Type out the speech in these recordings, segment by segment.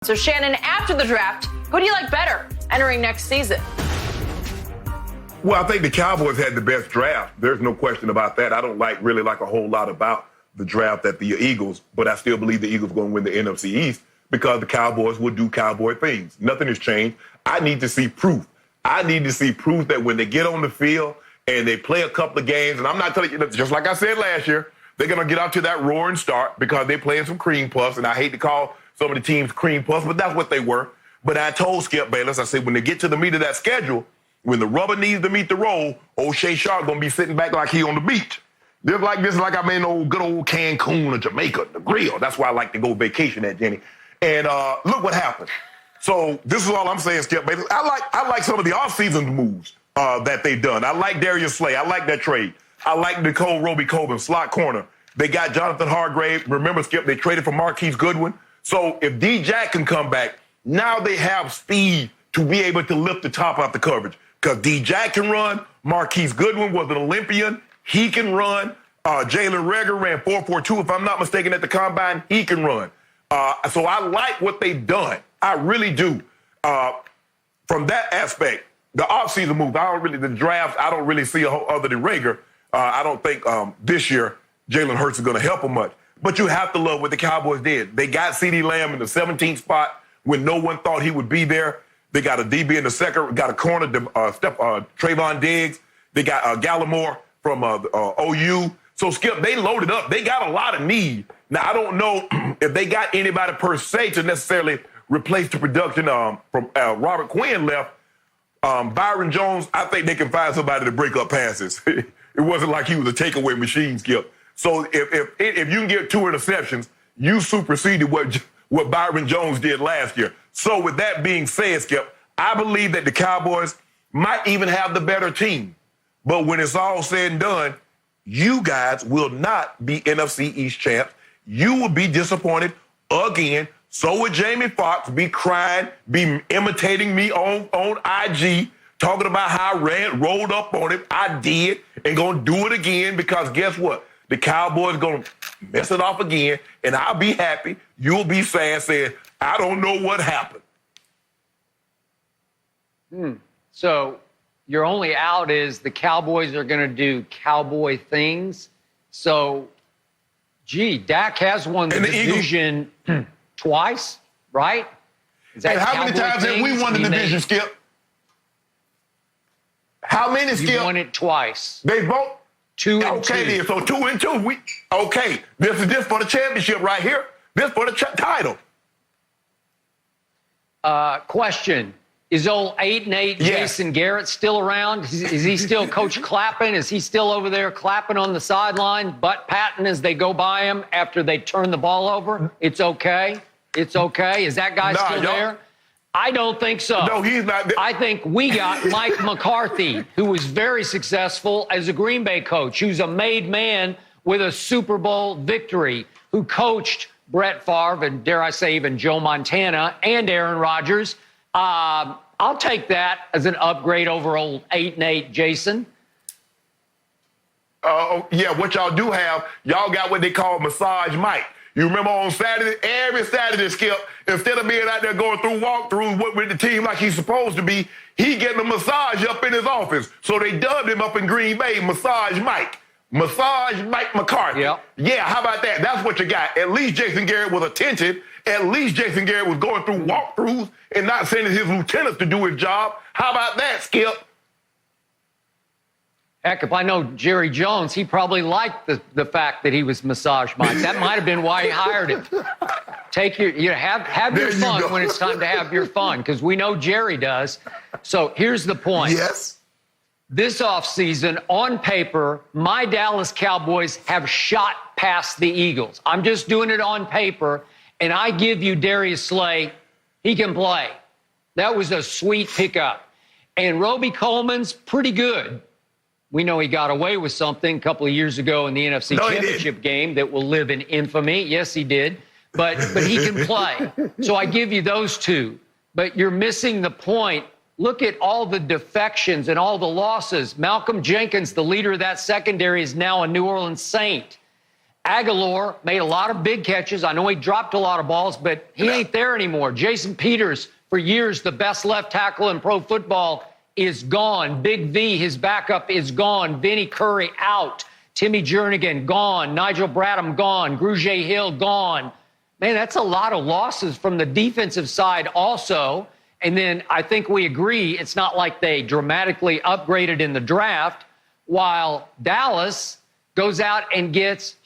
So, Shannon, after the draft, who do you like better entering next season? Well, I think the Cowboys had the best draft. There's no question about that. I don't really like a whole lot about the draft at the Eagles, but I still believe the Eagles are going to win the NFC East because the Cowboys will do Cowboy things. Nothing has changed. I need to see proof. I need to see proof that when they get on the field and they play a couple of games, and I'm not telling you, just like I said last year, they're going to get out to that roaring start because they're playing some cream puffs, and I hate to call some of the teams cream puffs, but that's what they were. But I told Skip Bayless, I said, when they get to the meat of that schedule, when the rubber needs to meet the road, old Shay Sharpe going to be sitting back like he on the beach. Just like this, like I'm in good old Cancun or Jamaica, the grill. That's why I like to go vacation at, Jenny. And look what happened. So this is all I'm saying, Skip Bayless. I like some of the offseason moves that they've done. I like Darius Slay. I like that trade. I like Nicole Roby-Coben, slot corner. They got Jonathan Hargrave. Remember, Skip, they traded for Marquise Goodwin. So if D-Jack can come back, now they have speed to be able to lift the top off the coverage. Because D-Jack can run. Marquise Goodwin was an Olympian. He can run. Jalen Reagor ran 4.42, if I'm not mistaken, at the combine. He can run. So I like what they've done. I really do. From that aspect, the offseason move, the draft, I don't really see a whole other than Reagor. I don't think this year Jalen Hurts is going to help him much. But you have to love what the Cowboys did. They got CeeDee Lamb in the 17th spot when no one thought he would be there. They got a DB in the second, got a corner, Trayvon Diggs. They got Gallimore from OU. So, Skip, they loaded up. They got a lot of need. Now, I don't know if they got anybody per se to necessarily replace the production from Robert Quinn left. Byron Jones, I think they can find somebody to break up passes. It wasn't like he was a takeaway machine, Skip. So if you can get 2 interceptions, you superseded what Byron Jones did last year. So with that being said, Skip, I believe that the Cowboys might even have the better team. But when it's all said and done, you guys will not be NFC East champs. You will be disappointed again. So would Jamie Foxx be crying, be imitating me on IG, talking about how I rolled up on him. I did, and going to do it again because guess what? The Cowboys going to mess it off again, and I'll be happy. You'll be sad saying, I don't know what happened. So your only out is the Cowboys are going to do Cowboy things. So, Dak has won the division twice, right? And how many times have we won the division, Skip? How many, Skip? You won it twice. They both. 2 and 2. Okay, then. So 2 and 2. Okay. This is this for the championship right here. This for the title. Question. Is old 8-8 Jason Garrett still around? Is he still Coach clapping? Is he still over there clapping on the sideline, butt patting as they go by him after they turn the ball over? It's okay. It's okay. Is that guy still there? I don't think so. No, he's not. I think we got Mike McCarthy, who was very successful as a Green Bay coach, who's a made man with a Super Bowl victory, who coached Brett Favre and, dare I say, even Joe Montana and Aaron Rodgers. I'll take that as an upgrade over old 8-8 Jason. Yeah, what y'all do have, y'all got what they call Massage Mike. You remember on Saturday, every Saturday, Skip, instead of being out there going through walkthroughs with the team like he's supposed to be, he getting a massage up in his office. So they dubbed him up in Green Bay, Massage Mike. Massage Mike McCarthy. Yep. Yeah, how about that? That's what you got. At least Jason Garrett was attentive. At least Jason Garrett was going through walkthroughs and not sending his lieutenants to do his job. How about that, Skip? Heck, if I know Jerry Jones, he probably liked the fact that he was Massage Mike. That might have been why he hired him. Have your fun when it's time to have your fun, because we know Jerry does. So here's the point. Yes. This offseason, on paper, my Dallas Cowboys have shot past the Eagles. I'm just doing it on paper, and I give you Darius Slay. He can play. That was a sweet pickup. And Roby Coleman's pretty good. We know he got away with something a couple of years ago in the NFC Championship game that will live in infamy. Yes, he did. But he can play. So I give you those two. But you're missing the point. Look at all the defections and all the losses. Malcolm Jenkins, the leader of that secondary, is now a New Orleans Saint. Aguilar made a lot of big catches. I know he dropped a lot of balls, but he ain't there anymore. Jason Peters, for years, the best left tackle in pro football, is gone. Big V, his backup, is gone. Vinny Curry out. Timmy Jernigan, gone. Nigel Bradham, gone. Grugier Hill, gone. Man, that's a lot of losses from the defensive side also. And then I think we agree it's not like they dramatically upgraded in the draft, while Dallas goes out and gets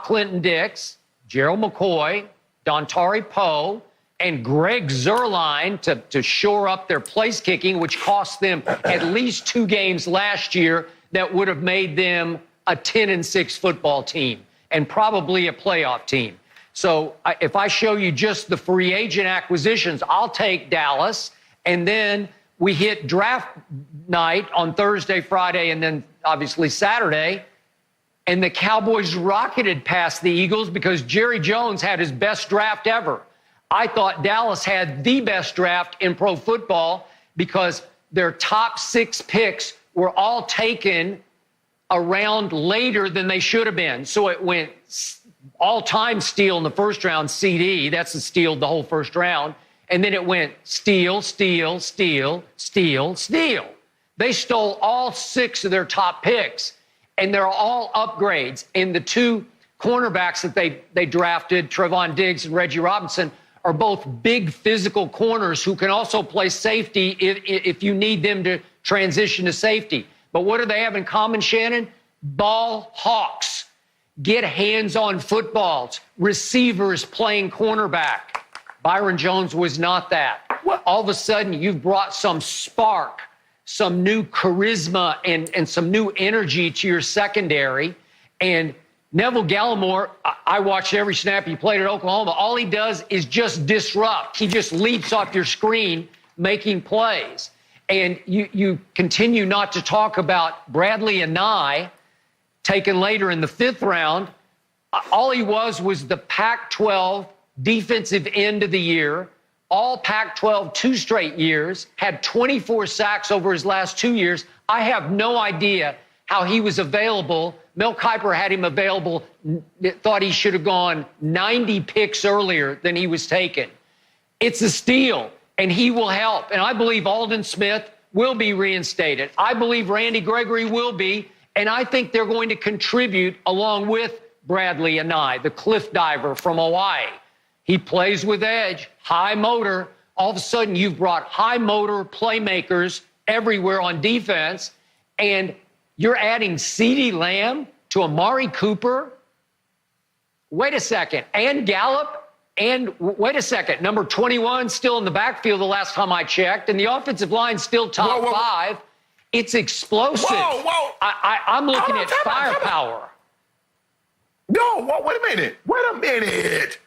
Clinton Dix, Gerald McCoy, Dontari Poe, and Greg Zuerlein to shore up their place kicking, which cost them at least 2 games last year that would have made them a 10-6 football team and probably a playoff team. So if I show you just the free agent acquisitions, I'll take Dallas. And then we hit draft night on Thursday, Friday, and then obviously Saturday. And the Cowboys rocketed past the Eagles because Jerry Jones had his best draft ever. I thought Dallas had the best draft in pro football because their top 6 picks were all taken a round later than they should have been. So it went all-time steal in the first round, CD. That's the steal the whole first round. And then it went steal, steal, steal, steal, steal. They stole all 6 of their top picks, and they're all upgrades. And the 2 cornerbacks that they drafted, Trevon Diggs and Reggie Robinson, are both big physical corners who can also play safety if you need them to transition to safety. But what do they have in common, Shannon? Ball hawks. Get hands on footballs. Receivers playing cornerback. Byron Jones was not that. All of a sudden, you've brought some spark, some new charisma, and some new energy to your secondary. And Neville Gallimore, I watched every snap he played at Oklahoma. All he does is just disrupt. He just leaps off your screen making plays. And you continue not to talk about Bradley Anae, taken later in the 5th round. All he was the Pac-12 defensive end of the year, all Pac-12 2 straight years, had 24 sacks over his last 2 years. I have no idea how he was available. Mel Kiper had him available, thought he should have gone 90 picks earlier than he was taken. It's a steal, and he will help. And I believe Aldon Smith will be reinstated. I believe Randy Gregory will be, and I think they're going to contribute along with Bradley Anae, the cliff diver from Hawaii. He plays with edge, high motor. All of a sudden, you've brought high motor playmakers everywhere on defense, and you're adding CeeDee Lamb to Amari Cooper. Wait a second. And Gallup. And wait a second. Number 21 still in the backfield the last time I checked, and the offensive line still top 5. It's explosive. I'm looking at firepower. No, wait a minute. Wait a minute.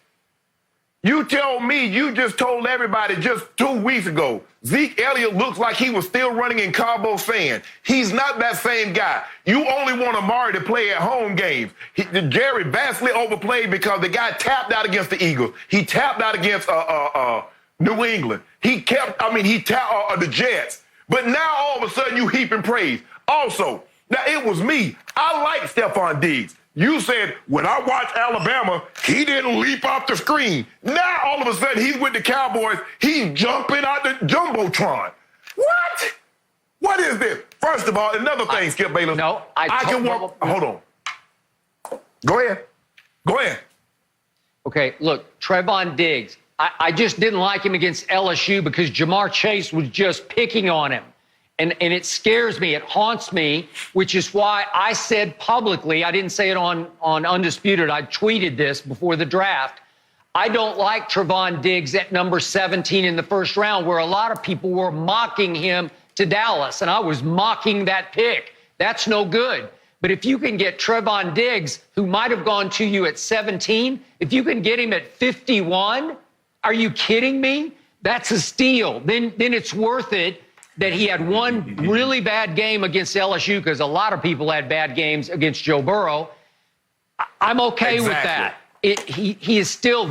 You tell me, you just told everybody just 2 weeks ago, Zeke Elliott looks like he was still running in Cabo San. He's not that same guy. You only want Amari to play at home games. Jerry vastly overplayed because the guy tapped out against the Eagles. He tapped out against New England. He tapped the Jets. But now all of a sudden you heaping praise. Also, now it was me. I like Stephon Diggs. You said, when I watched Alabama, he didn't leap off the screen. Now, all of a sudden, he's with the Cowboys. He's jumping out the Jumbotron. What? What is this? First of all, another thing, Skip Bayless. No, I can walk. Hold on. Go ahead. Okay, look, Trevon Diggs. I just didn't like him against LSU because Jamar Chase was just picking on him. And it scares me. It haunts me, which is why I said publicly, I didn't say it on Undisputed, I tweeted this before the draft, I don't like Trevon Diggs at number 17 in the first round, where a lot of people were mocking him to Dallas, and I was mocking that pick. That's no good. But if you can get Trevon Diggs, who might have gone to you at 17, if you can get him at 51, are you kidding me? That's a steal. Then it's worth it that he had one really bad game against LSU, because a lot of people had bad games against Joe Burrow. I'm okay with that. He is still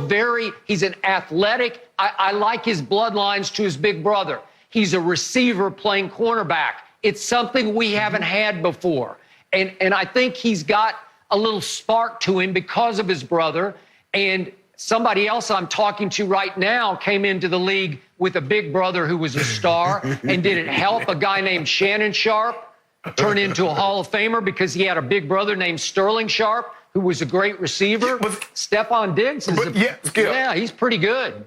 he's an athletic. I like his bloodlines to his big brother. He's a receiver playing cornerback. It's something we haven't had before. And I think he's got a little spark to him because of his brother. And somebody else I'm talking to right now came into the league with a big brother who was a star. And did it help a guy named Shannon Sharpe turn into a Hall of Famer because he had a big brother named Sterling Sharpe, who was a great receiver? Stephon Diggs is he's pretty good.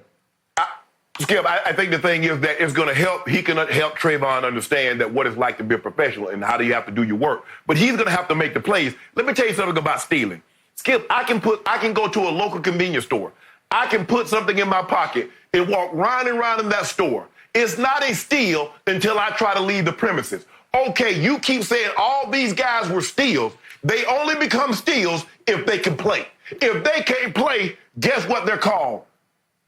Skip, I think the thing is that it's going to help. He can help Trayvon understand that what it's like to be a professional and how do you have to do your work. But he's going to have to make the plays. Let me tell you something about stealing. Skip, I can go to a local convenience store. I can put something in my pocket and walk round and round in that store. It's not a steal until I try to leave the premises. Okay, you keep saying all these guys were steals. They only become steals if they can play. If they can't play, guess what they're called?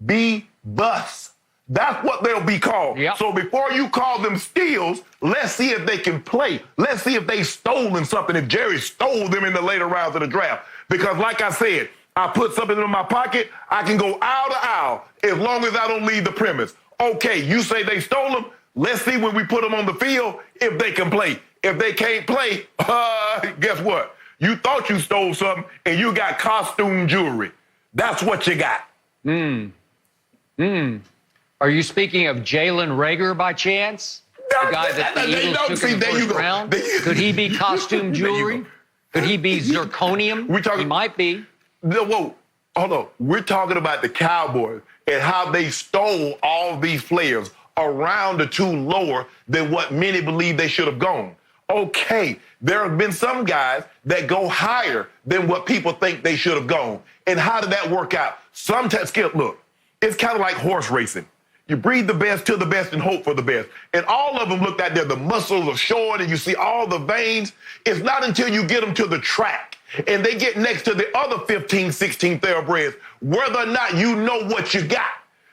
B-bus. That's what they'll be called. Yep. So before you call them steals, let's see if they can play. Let's see if they stolen something, if Jerry stole them in the later rounds of the draft. Because like I said, I put something in my pocket, I can go aisle to aisle as long as I don't leave the premise. Okay, you say they stole them. Let's see when we put them on the field if they can play. If they can't play, guess what? You thought you stole something and you got costume jewelry. That's what you got. Are you speaking of Jalen Reagor by chance? The guy that the Eagles took in the first round? Could he be costume jewelry? Could he be zirconium? He might be. Whoa, hold on. We're talking about the Cowboys and how they stole all these players around the two lower than what many believe they should have gone. Okay, there have been some guys that go higher than what people think they should have gone. And how did that work out? Sometimes, Skip, look, it's kind of like horse racing. You breed the best to the best and hope for the best. And all of them look like the muscles are short and you see all the veins. It's not until you get them to the track and they get next to the other 15, 16 thoroughbreds, whether or not you know what you got.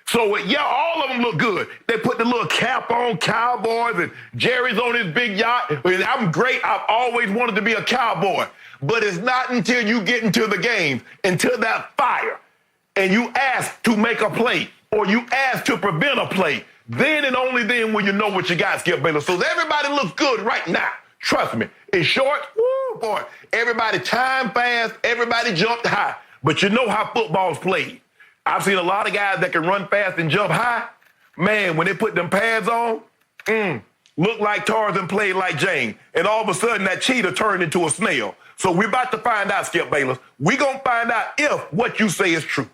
So, yeah, all of them look good. They put the little cap on, Cowboys, and Jerry's on his big yacht. I'm great. I've always wanted to be a Cowboy. But it's not until you get into the game, into that fire, and you ask to make a play or you ask to prevent a play, then and only then will you know what you got, Skip Bayless. So everybody looks good right now. Trust me. In short, woo, boy, everybody time fast, everybody jumped high. But you know how football's played. I've seen a lot of guys that can run fast and jump high. Man, when they put them pads on, look like Tarzan, played like Jane. And all of a sudden, that cheetah turned into a snail. So we're about to find out, Skip Bayless. We're going to find out if what you say is true.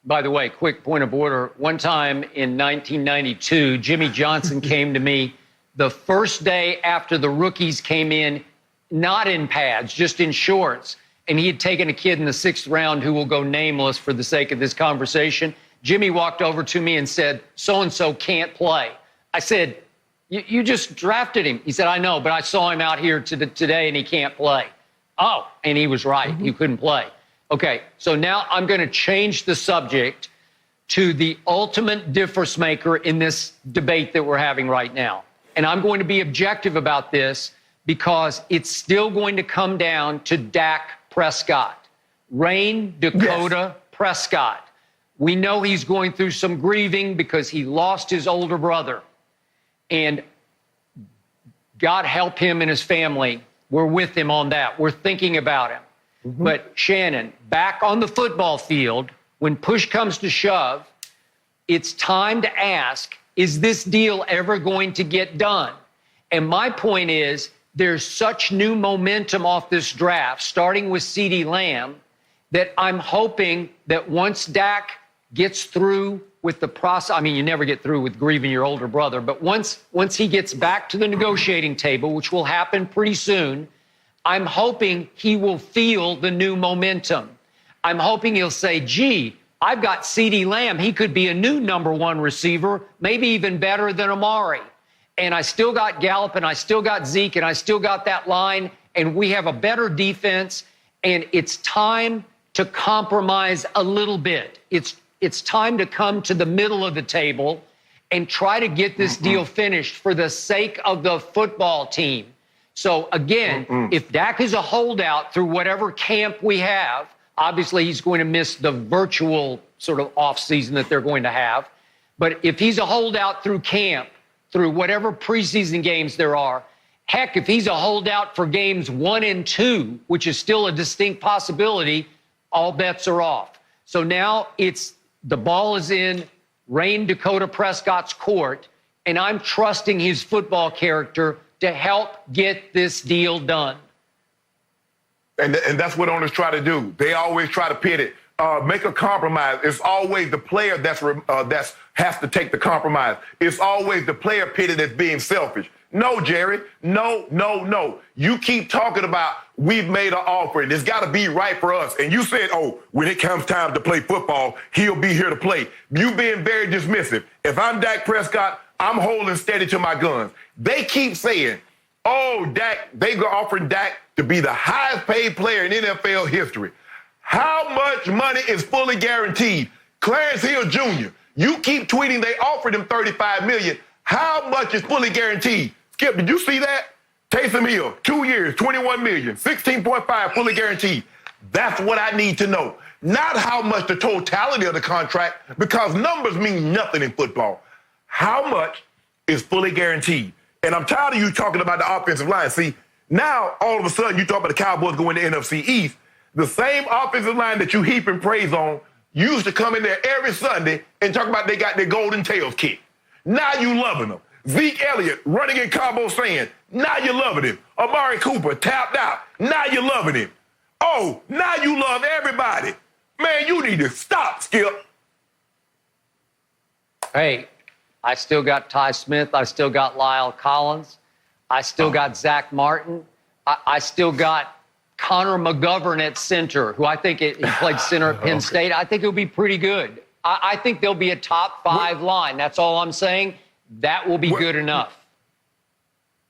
By the way, quick point of order. One time in 1992, Jimmy Johnson came to me the first day after the rookies came in, not in pads, just in shorts. And he had taken a kid in the 6th round who will go nameless for the sake of this conversation. Jimmy walked over to me and said, so-and-so can't play. I said, you just drafted him. He said, I know, but I saw him out here today and he can't play. Oh, and he was right. He couldn't play. Okay, so now I'm going to change the subject to the ultimate difference maker in this debate that we're having right now. And I'm going to be objective about this because it's still going to come down to Dak Prescott. Rain Dakota Prescott. We know he's going through some grieving because he lost his older brother. And God help him and his family. We're with him on that. We're thinking about him. But Shannon, back on the football field, when push comes to shove, it's time to ask, is this deal ever going to get done? And my point is, there's such new momentum off this draft, starting with CeeDee Lamb, that I'm hoping that once Dak gets through with the process, I mean, you never get through with grieving your older brother, but once he gets back to the negotiating table, which will happen pretty soon, I'm hoping he will feel the new momentum. I'm hoping he'll say, gee, I've got CeeDee Lamb. He could be a new #1 receiver, maybe even better than Amari. And I still got Gallup, and I still got Zeke, and I still got that line, and we have a better defense, and it's time to compromise a little bit. It's time to come to the middle of the table and try to get this deal finished for the sake of the football team. So, again, if Dak is a holdout through whatever camp we have, obviously he's going to miss the virtual sort of offseason that they're going to have. But if he's a holdout through camp, through whatever preseason games there are, Heck, if he's a holdout for games 1 and 2, which is still a distinct possibility, all bets are off. So now the ball is in Rain Dakota Prescott's court, and I'm trusting his football character to help get this deal done. And that's what owners try to do. They always try to pit it. Make a compromise. It's always the player that's has to take the compromise. It's always the player pitted as being selfish. No, Jerry. No. You keep talking about we've made an offer and it's got to be right for us. And you said, oh, when it comes time to play football, he'll be here to play. You being very dismissive. If I'm Dak Prescott, I'm holding steady to my guns. They keep saying, oh, Dak, they go offering Dak to be the highest paid player in NFL history. How much money is fully guaranteed? Clarence Hill Jr., you keep tweeting they offered him $35 million. How much is fully guaranteed? Skip, did you see that? Taysom Hill, 2 years, $21 million, 16.5 fully guaranteed. That's what I need to know. Not how much the totality of the contract, because numbers mean nothing in football. How much is fully guaranteed? And I'm tired of you talking about the offensive line. See, now all of a sudden you talk about the Cowboys going to NFC East. The same offensive line that you heaping praise on used to come in there every Sunday and talk about they got their golden tails kicked. Now you loving them. Zeke Elliott running in Cabo Sand. Now you're loving him. Amari Cooper tapped out. Now you're loving him. Oh, now you love everybody. Man, you need to stop, Skip. Hey, I still got Ty Smith. I still got Lyle Collins. I still got Zach Martin. I still got Connor McGovern at center, who I think he played center at Penn State. I think he'll be pretty good. I think there'll be a top 5 line. That's all I'm saying. That will be good enough.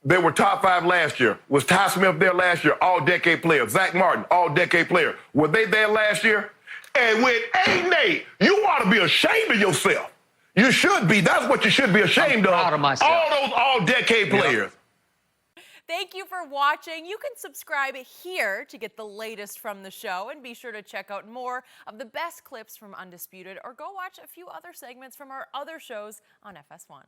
They were top 5 last year. Was Ty Smith there last year? All-decade player. Zach Martin, all-decade player. Were they there last year? And with 8-8, you ought to be ashamed of yourself. You should be. That's what you should be ashamed of. Proud of myself. All those all-decade players. Thank you for watching. You can subscribe here to get the latest from the show, and be sure to check out more of the best clips from Undisputed, or go watch a few other segments from our other shows on FS1.